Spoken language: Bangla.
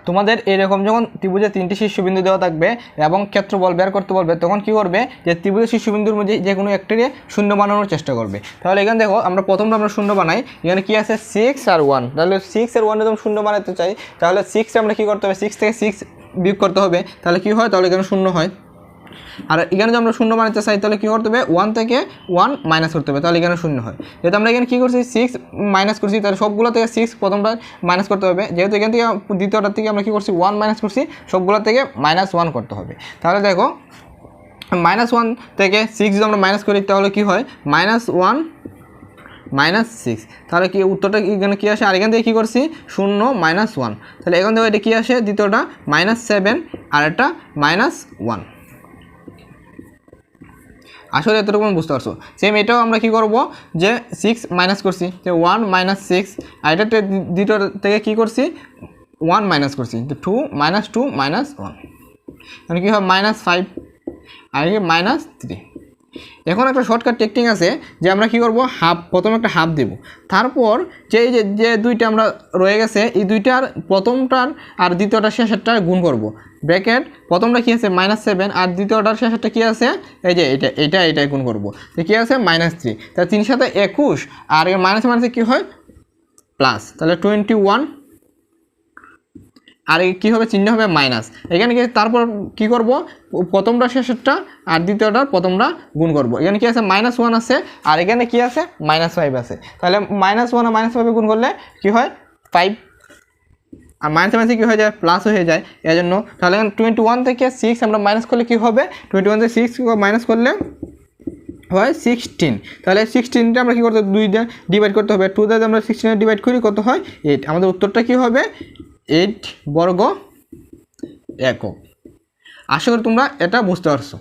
তোমাদের এরকম যখন ত্রিভুজে 3টি শীর্ষবিন্দু দেওয়া থাকবে এবং ক্ষেত্রফল বের করতে বলবে, তখন কি করবে যে ত্রিভুজের শীর্ষবিন্দুর মধ্যে যে কোনো একটি শূন্য বানানোর চেষ্টা করবে। তাহলে এখানে দেখো আমরা প্রথমটা আমরা শূন্য বানাই, এখানে কি আছে 6 আর 1, তাহলে 6 আর 1 যখন শূন্য বানাতে চাই তাহলে 6 আমরা কি করতে হবে, 6 থেকে 6 বিয়োগ করতে হবে, তাহলে কি হয়, তাহলে এখানে শূন্য হয়। আর এখানে যদি আমরা শূন্য বানাতে চাই তাহলে কী করতে হবে, 1 থেকে 1 মাইনাস করতে হবে, তাহলে এখানে শূন্য হয়। যেহেতু আমরা এখানে কী করছি 6 মাইনাস করছি, তাহলে সবগুলো থেকে 6 প্রথমটা মাইনাস করতে হবে, যেহেতু এখান থেকে দ্বিতীয়টার থেকে আমরা কী করছি 1 মাইনাস করছি, সবগুলো থেকে -1 করতে হবে। তাহলে দেখো -1 থেকে 6 যদি আমরা মাইনাস করি তাহলে কি হয়, -1 -6, তাহলে কি উত্তরটা এখানে কী আসে, আর এখান থেকে কী করছি 0 -1, তাহলে এখান থেকে এটা কী আসে, দ্বিতীয়টা -7 আর একটা -1। আসলে এতটুকু বুঝতে পারছো। সেম এটাও আমরা কি করব, যে 6 মাইনাস করছি, যে 1 - 6, আর এটাতে দ্বিতীয় থেকে কী করছি 1 মাইনাস করছি, তো 2 -2 -1, মানে কী হয় -5 আর -3। এখন একটা শর্টকাট টেকনিক আছে যে আমরা কি করব, হাফ, প্রথমে একটা হাফ দেব, তারপর যে দুইটা আমরা রয়ে গেছে এই দুইটার প্রথমটার আর দ্বিতীয়টার শেষেরটা গুণ করব। ব্র্যাকেট প্রথমটা কী আছে -7 আর দ্বিতীয়টার শেষেরটা কী আছে, এই যে এটা গুণ করব, তো কী আছে -3, তাহলে 3 সাথে 21 আর মাইনাসে মাইনাসে কী হয় প্লাস, তাহলে 21, আর কী হবে চিহ্ন হবে মাইনাস। এখানে কি তারপর কি করব, প্রথমটা শেষেরটা আর দ্বিতীয়টার প্রথমটা গুণ করব। এখানে কি আছে -1 আছে আর এখানে কি আছে -5 আছে, তাহলে -1 আর -5 গুণ করলে কি হয় 5, আর মাইনাসে মাইনাসে কী হয়ে যায় প্লাস হয়ে যায়, এর জন্য তাহলে 21 থেকে 6 আমরা মাইনাস করলে কি হবে, 21 থেকে 6 মাইনাস করলে হয় 16, তাহলে 16টা আমরা কী করতে হবে, 2 দিয়ে ডিভাইড করতে হবে, 2 দিয়ে আমরা 16 ডিভাইড করি কত হয় 8, আমাদের উত্তরটা কী হবে 8 বর্গ একক। আশা করি তোমরা এটা বুঝতে পারছো।